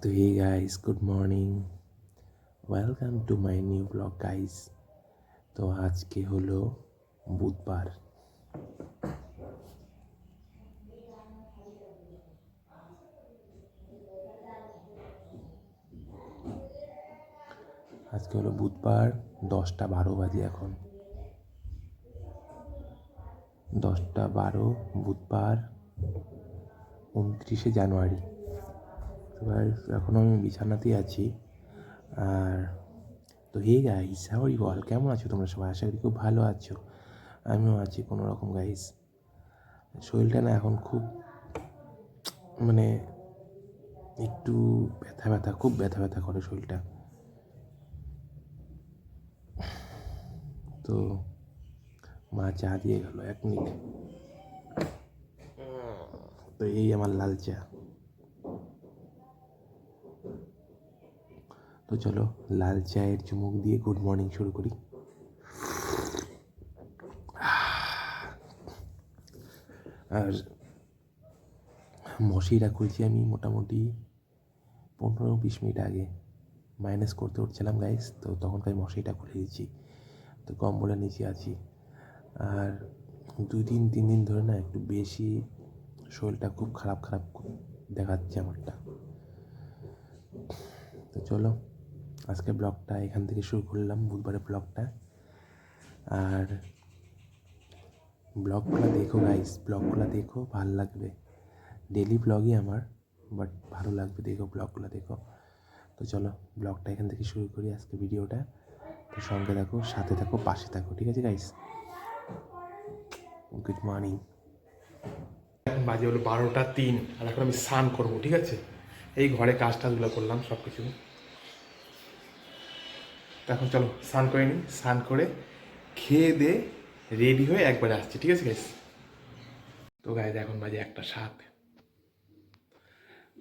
তো hey guys, good morning, welcome to my new blog guys. তো আজকে হলো বুধবার। আজকে হলো বুধবার, 10টা 12 বাজে এখন। 10টা 12, বুধবার 29শে জানুয়ারি। তো গাইস, এখন আমি বিছানাতেই আছি। আর তো hey guys, how are you all? কেমন আছো তোমরা সবাই? আশা করি খুব ভালো আছো। আমিও আছি কোনো রকম গাইস। শরীরটা না এখন খুব মানে একটু ব্যথা ব্যথা, খুব ব্যথা ব্যথা করে শরীরটা। তো মা চা দিয়ে গেল, 1 মিনিট। তো এই আমার লাল চা। তো চলো লাল চায়ের চুমুক দিয়ে গুড মর্নিং শুরু করি। আর মশিটা খুলছি আমি মোটামুটি 15-20 মিনিট আগে। মাইনাস করতে উঠছিলাম গাইস, তো তখনকার মশারিটা খুলে দিচ্ছি। তো কম্বলের নিচে আছি। আর 2-3 দিন ধরে না একটু বেশি শরীরটা খুব খারাপ খারাপ দেখাচ্ছে আমারটা। তো চলো আজকে ব্লগটা এখান থেকে শুরু করলাম, বুধবারের ব্লগটা। আর ব্লগগুলো দেখো গাইস, ব্লগগুলো দেখো, ভালো লাগবে। ডেলি ব্লগই আমার, বাট ভালো লাগবে, দেখো ব্লগগুলো দেখো। তো চলো ব্লগটা এখান থেকে শুরু করি আজকে ভিডিওটা। তো সঙ্গে থাকো, সাথে থাকো, পাশে থাকো, ঠিক আছে গাইস? Good morning. এখন বাজে হলো 12টা 3, আর এখন আমি স্নান করবো, ঠিক আছে? এই ঘরে কাজ টাজগুলো করলাম সব কিছু। তো এখন চলো স্নান করে নিই, স্নান করে খেয়ে দে রেডি হয়ে একবারে আসছি, ঠিক আছে গাইস? তো গাইস এখন বাজে 1টা 7।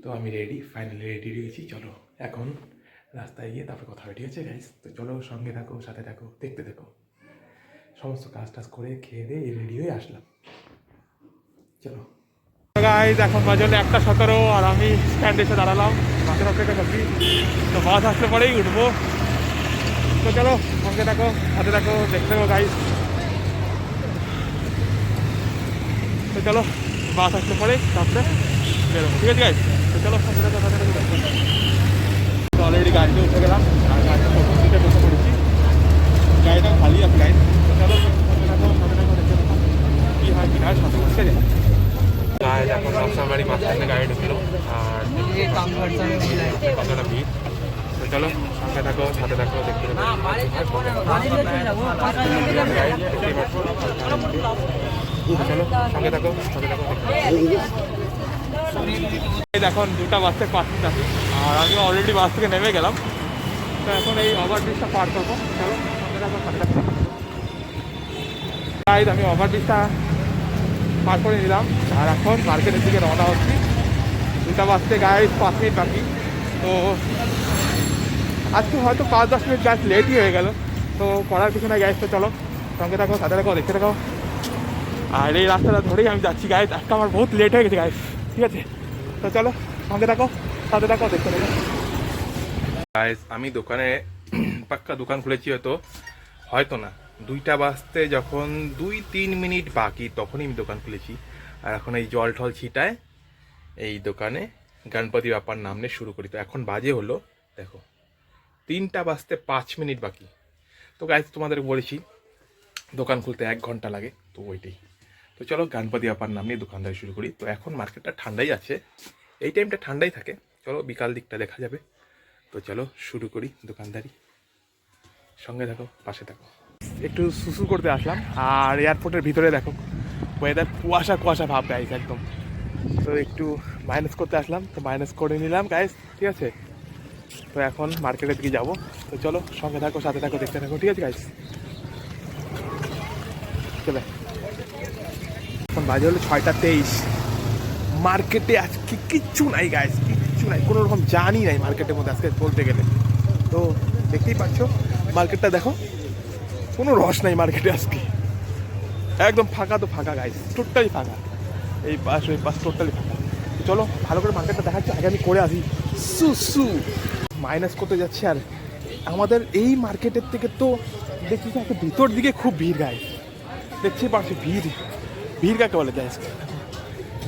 তো আমি রেডি, ফাইনালি রেডি হয়েছি। চলো এখন রাস্তায় গিয়ে তারপরে কথা হবে, ঠিক আছে গাইস? তো চলো সঙ্গে থাকো, সাথে থাকো, দেখতে থাকো। সমস্ত কাজ টাজ করে খেয়ে দিয়ে রেডি হয়ে আসলাম, চলো গাইস। এখন বাজে হলো 1টা 17, আর আমি স্ট্যান্ডে এসে দাঁড়ালাম, বাসের অপেক্ষা করছি। তো বাস আসলে পরেই উঠবো। তো চলো সঙ্গে থাকো, সাথে থাকো, দেখতে থাকো গাইস। তো চলো বাস আসলে পরে তারপরে বেরোবো, ঠিক আছে গাইস? তো চলো সাথে থাকো, সাথে থাকো, দেখো। তো অলরেডি গাড়িতে উঠে গেলাম, আর গাড়িটা প্রথম দিকে বসে পড়েছি। গাড়িটা খালি আছে গাইস। তো চলো সাথে থাকো, সাথে থাকো, দেখতে থাকো কী হয় কি না হয়, সাথে ঠিক আছে? গাইস এখন নকশালবাড়ি বাস স্ট্যান্ডে গাড়ি ঢুকলো, আর কতটা ভিড়। তো চলো সঙ্গে থাকো, সাথে থাকো, দেখতে থাকো। চলো সঙ্গে থাকো, সাথে থাকো, এখন 2টা 5 মিনিট আছি, আর আমি অলরেডি বাস থেকে নেমে গেলাম। তো এখন এই ওভারব্রিজটা পার করবো, চলো সঙ্গে থাকো, সাথে থাকো। গাইস আমি ওভারব্রিজটা পার করে নিলাম, আর এখন মার্কেটের দিকে রওনা হচ্ছি। 2টা বাজতে গাইস 5 মিনিট বাকি। তো আজকে হয়তো 5-10 মিনিট গ্যাস লেটই হয়ে গেল, তো করার কিছু না গাইস। তো চলো সঙ্গে থাকো, সাথে থাকো, দেখতে থাকো। আর এই রাস্তাটা ধরেই আমি যাচ্ছি গাইস, আজকে আমার বহুত লেট হয়ে গেছে গাইস, ঠিক আছে? তো চলো সঙ্গে থাকো, সাথে থাকো, দেখতে থাকো গাইস। আমি দোকানে পাক্কা দোকান খুলেছি, হয়তো হয়তো না 2টা বাজতে যখন 2-3 মিনিট বাকি তখনই আমি দোকান খুলেছি। আর এখন এই জল ঠল ছিটায় এই দোকানে গণপতি বাপ্পার নাম নিয়ে শুরু করি। তো এখন বাজে হলো দেখো 3টা বাজতে 5 মিনিট বাকি। তো গাইস তোমাদের বলেছি দোকান খুলতে 1 ঘন্টা লাগে, তো ওইটাই। তো চলো গণপতি বাপ্পার নাম নিয়ে দোকানদারি শুরু করি। তো এখন মার্কেটটা ঠান্ডাই আছে, এই টাইমটা ঠান্ডাই থাকে। চলো বিকাল দিকটা দেখা যাবে। তো চলো শুরু করি দোকানদারি, সঙ্গে থাকো, পাশে থাকো। একটু সুসু করতে আসলাম, আর এয়ারপোর্টের ভিতরে দেখো ওয়েদার কুয়াশা কুয়াশা ভাব গাইস একদম। তো একটু মাইনাস করতে আসলাম, তো মাইনাস করে নিলাম গাইস, ঠিক আছে? তো এখন মার্কেটের দিকে যাবো। তো চলো সঙ্গে থাকো, সাথে থাকো, দেখতে থাকো, ঠিক আছে গাইস? চলে এখন বাজে হলো 6টা 23। মার্কেটে আজকে কিচ্ছু নাই গাইস, কিচ্ছু নাই, কোনো রকম জানি নাই মার্কেটের মধ্যে আজকে বলতে গেলে। তো দেখতেই পাচ্ছ মার্কেটটা দেখো, কোনো রস নাই মার্কেটে আজকে, একদম ফাঁকা। তো ফাঁকা গাইস, টোটালি ফাঁকা, এই পাশ ওই পাশ টোটালি ফাঁকা। চলো ভালো করে মার্কেটটা দেখাচ্ছি, আগে আমি করে আসি। সু মাইনাস করতে যাচ্ছি। আর আমাদের এই মার্কেটের থেকে তো দেখছি একটা ভিতর দিকে খুব ভিড় গায়ে, দেখছি পারছি ভিড় কাকে বলে যায় আজকে,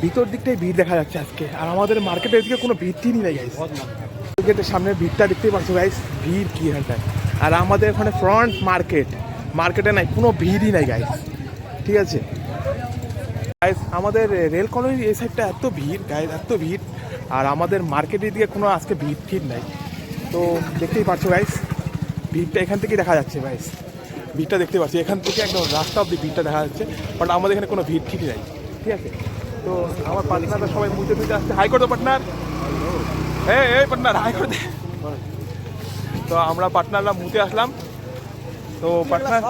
ভিতর দিকটাই ভিড় দেখা যাচ্ছে আজকে। আর আমাদের মার্কেটের দিকে কোনো ভিড় নেই গাইস, মার্কেটের সামনে ভিড়টা দেখতেই পাচ্ছ গাইস, ভিড় কি হালটায়। আর আমাদের ওখানে ফ্রন্ট মার্কেটে নাই কোনো ভিড়ই নাই গাইস, ঠিক আছে গাইস। আমাদের রেল কলোনির এই সাইডটা এত ভিড় গাইস, এত ভিড়। আর আমাদের মার্কেটের দিকে কোনো আজকে ভিড় নাই। তো দেখতেই পাচ্ছ গাইস, ভিড়টা এখান থেকেই দেখা যাচ্ছে গাইস, ভিড়টা দেখতে পাচ্ছি এখান থেকে একদম রাস্তা অব্দি ভিড়টা দেখা যাচ্ছে। বাট আমাদের এখানে কোনো ভিড় ঠিকই নাই, ঠিক আছে। তো আমার পার্টনাররা সবাই মুতে আসছে, হাই করে দো পার্টনার, এই পার্টনার হাই করে দে। তো আমরা পার্টনাররা মুতে আসলাম। তো পার্টনার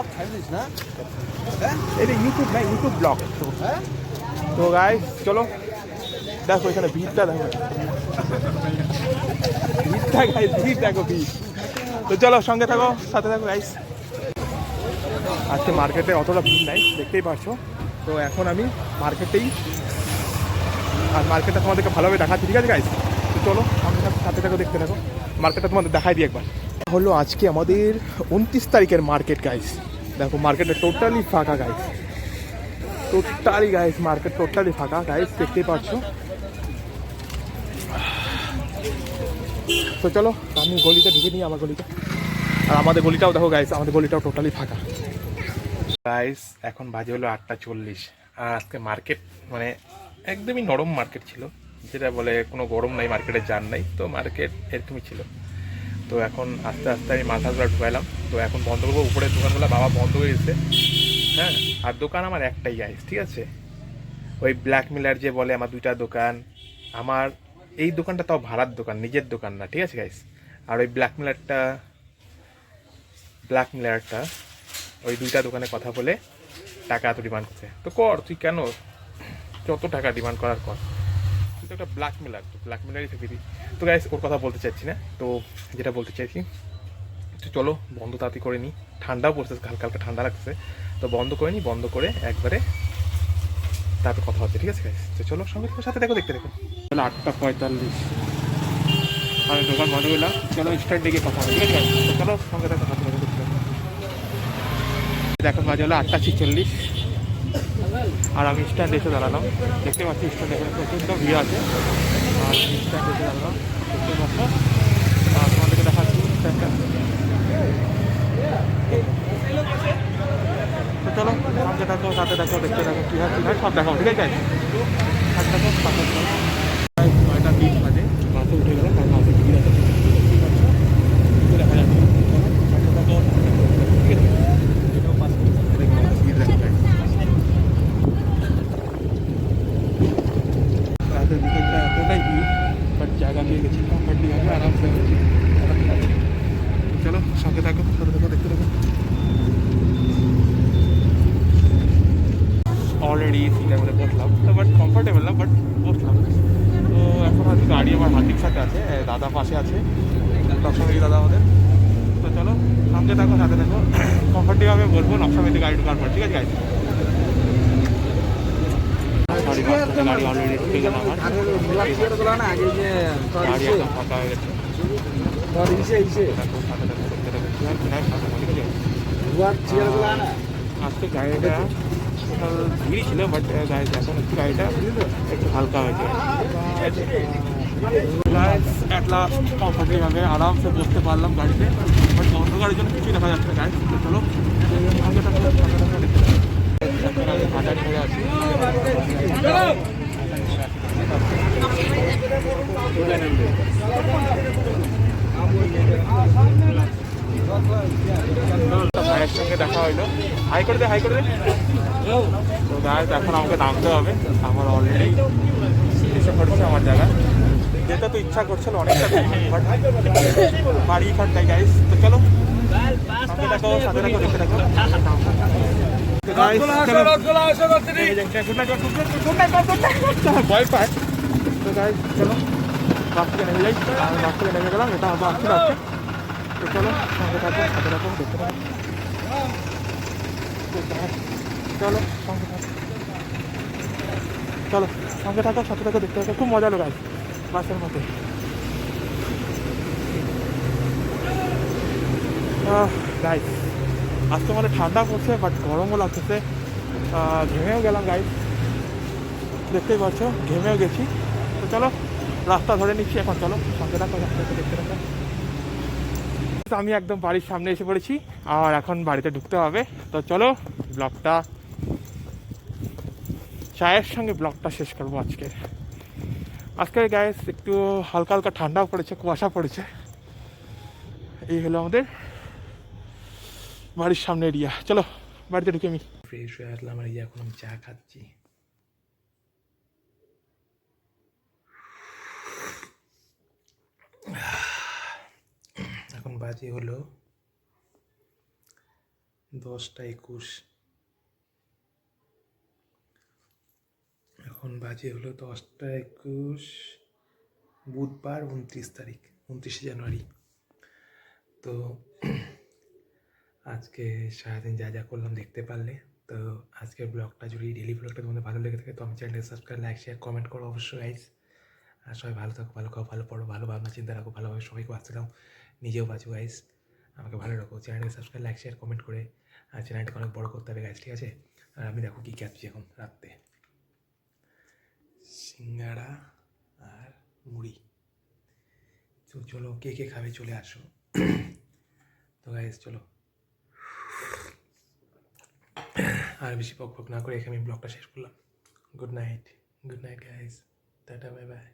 এটা ইউটিউব ব্লগ। তো গাইস চলো দেখো এখানে ভিড়টা দেখো, ভিড় দেখো ভিড়। তো চলো সঙ্গে থাকো, সাথে থাকো গাইস। আজকে মার্কেটে অতটা ভিড় নাই, দেখতেই পারছো। তো এখন আমি মার্কেটেই, আর মার্কেটটা তোমাদেরকে ভালোভাবে দেখাচ্ছি, ঠিক আছে গাইস। তো চলো আমাদের সাথে থাকো, দেখতে থাকো, মার্কেটটা তোমাদের দেখাই দিই একবার। হলো আজকে আমাদের 29 তারিখের মার্কেট গাইস। দেখো মার্কেটটা টোটালি ফাঁকা গাইস, মার্কেট টোটালি ফাঁকা গাইস, দেখতেই পাচ্ছো। তো চলো আমি গলিটা ঢুকে নিই, আমার গলিটা। আর আমাদের গলিটাও দেখো গাইস, আমাদের গলিটাও টোটালি ফাঁকা গাইস। এখন বাজে হলো 8:40। আর আজকে মার্কেট মানে একদমই নরম মার্কেট ছিল, যেটা বলে কোনো গরম নাই, মার্কেটে জান নাই, তো মার্কেট এরকমই ছিল। তো এখন আস্তে আস্তে আমি মাথাগুলো ঢুকাইলাম। তো এখন বন্ধ করবো, উপরের দোকানগুলো বাবা বন্ধ করে দিচ্ছে, হ্যাঁ। আর দোকান আমার একটাই গাইস, ঠিক আছে, ওই ব্ল্যাক মিলার যে বলে, আমার 2টা দোকান। আমার এই দোকানটা তাও ভাড়ার দোকান, নিজের দোকান না, ঠিক আছে গাইস। আর ওই ব্ল্যাক মিলারটা ওই 2টা দোকানে কথা বলে টাকা এত ডিমান্ড করছে। তো কর, তুই কেন যত টাকা ডিমান্ড করার কর, তুই তো একটা ব্ল্যাক মিলারই থেকে দিই। তো গাইস ওর কথা বলতে চাইছি না, তো যেটা বলতে চাইছি, তো চলো বন্ধ তাড়াতাড়ি করে নিই, ঠান্ডাও পড়ছে, হালকা ঠান্ডা লাগছে। তো বন্ধ করে নিই, বন্ধ করে একবারে তারপর কথা হচ্ছে, ঠিক আছে গাইস। তো চলো সঙ্গে সাথে দেখো, দেখতে দেখো। 8:45 আমি দোকান বন্ধ করলাম, চলো স্টার্ট দিকে কথা হবে, ঠিক আছে। তো চলো সঙ্গে দেখো, সাথে দেখো, দেখতে দেখো। এখন বাজে হলো 8:46। আর আমি স্ট্যান্ডে এসে দাঁড়ালাম, দেখতে পাচ্ছি স্ট্যান্ডে এখানে প্রচণ্ড ভিড় আছে। আর স্ট্যান্ডে এসে দাঁড়ালাম, দেখতে পাচ্ছ। আর তোমাদেরকে দেখাচ্ছি স্ট্যান্ডটা। তো চলো সঙ্গে দেখো, সাথে দেখো, দেখতে দেখো, কী হয় সব দেখো, ঠিক আছে। সাথে দেখো, সাথে দেখো। 9:20 বাজে, বাসে উঠে গেলাম, কারণ বাসে ভিড় আছে, দেখা যাচ্ছে। ঠিক আছে, ভিড় দেখা যায়। রাতের বিকেলটা এতটাই ভিড়, বাট জায়গা পেয়ে গেছি, কমফর্টলি হবে, আরামসে গেছি। চলো সঙ্গে থাকো, সাথে থাকো, দেখতে থাকো। অলরেডি সিটের মধ্যে বসলাম, তো বাট কমফর্টেবল না, বাট বসলাম। তো এখন হয়তো গাড়ি আমার হাতির সাথে আছে, দাদা পাশে আছে, নকশামেদি দাদা আমাদের। তো চলো সঙ্গে থাকো, সাথে থাকো, কমফর্টেবলভাবে বলবো নকশামেদি গাড়ি ঢোকার পর, ঠিক আছে গাড়ি। গাড়ি অলরেডি ঢুকে গেল আমার, গাড়ি একদম ফাঁকা হয়ে গেছে। আজকে গাড়িটা ভিড় ছিল, বাট গাড়ি এখন একটু গাড়িটা একটু হালকা হয়েছে। অ্যাট লাস্ট কমফর্টেবলভাবে আরামসে বসতে পারলাম গাড়িতে, বাট অন্ধকারের জন্য কিছুই দেখা যাচ্ছে না গাড়ি। তো চলো সঙ্গে থাকো, দেখতে থাকো। এখন আমি হাঁটানি হয়ে আছি, ভাইয়ের সঙ্গে দেখা হইলো, হাই করে দে। তো গাইস এখন আমাকে নামতে হবে, আমার অলরেডি এসে পড়ছে আমার জায়গা। যেটা তো ইচ্ছা করছিল অনেকটা, বাট বাড়ি এখানটাই গাইস। তো চলো সঙ্গে দেখো, সাথে দেখো, দেখতে দেখো। ভয় পায়। তো গাইস চলো বাস থেকে নেমে যাই, আমি বাস থেকে নেমে গেলাম, এটা বাস ছিল আজকে। তো চলো সঙ্গে থাকো, সাথে থাকো, দেখতে থাকো। চলো সঙ্গে থাকো, চলো। সঙ্গে থাকো, সাথে থাকো, দেখতে থাকো, খুব মজা হলো গাইস বাসের মধ্যে। গাইস আজকে মানে ঠান্ডা পড়ছে, বাট গরমও লাগতেছে, ঘেমেও গেলাম গাইস, দেখতেই পাচ্ছ ঘেমেও গেছি। তো চলো রাস্তা ধরে নিচ্ছি এখন, চলো সঙ্গে থাকো, সাথে থাকো, দেখতে থাকো। তো আমি একদম বাড়ির সামনে এসে পড়েছি, আর এখন বাড়িতে ঢুকতে হবে। তো চলো ব্লগটা, চায়ের সঙ্গে ব্লগটা শেষ করবো আজকে। আজকে গাইস একটু হালকা হালকা ঠান্ডাও পড়েছে, কুয়াশা পড়েছে। এই হলো আমাদের বাড়ির সামনে এরিয়া। চলো বাড়িতে ঢুকে আমি ফ্রেশ হয়ে আসলাম, আর এই এখন আমি চা খাচ্ছি। এখন বাজে হলো 10টা 21। এখন বাজে হলো 10টা 21, বুধবার 29 তারিখ, 29শে জানুয়ারি। তো আজকে সারাদিন যা যা করলাম দেখতে পারলে। তো আজকের ব্লগটা যদি ডেলি ব্লগটা তোমাদের ভালো লেগে থাকে তো আমার চ্যানেলটা সাবস্ক্রাইব, লাইক, শেয়ার, কমেন্ট করো অবশ্যই গাইস। আর সবাই ভালো থাকো, ভালো খাও, ভালো পড়ো, ভালো ভাবনা চিন্তা রাখো, ভালোভাবে সবাইকে বাঁচতে দাও, নিজেও বাঁচো গাইস, আমাকে ভালো রাখো। চ্যানেলকে সাবস্ক্রাইব, লাইক, শেয়ার, কমেন্ট করে আর চ্যানেলটাকে অনেক বড় করতে হবে গাইস, ঠিক আছে? আর আমি দেখো কী খাচ্ছি এখন রাত্রে, সিঙ্গাড়া আর মুড়ি। তো চলো কে কে খাবে চলে আসো। তো গাইস চলো, আর বেশি বক বক না করে এখানে আমি ব্লগটা শেষ করলাম। Good night, good night guys, tata, bye bye.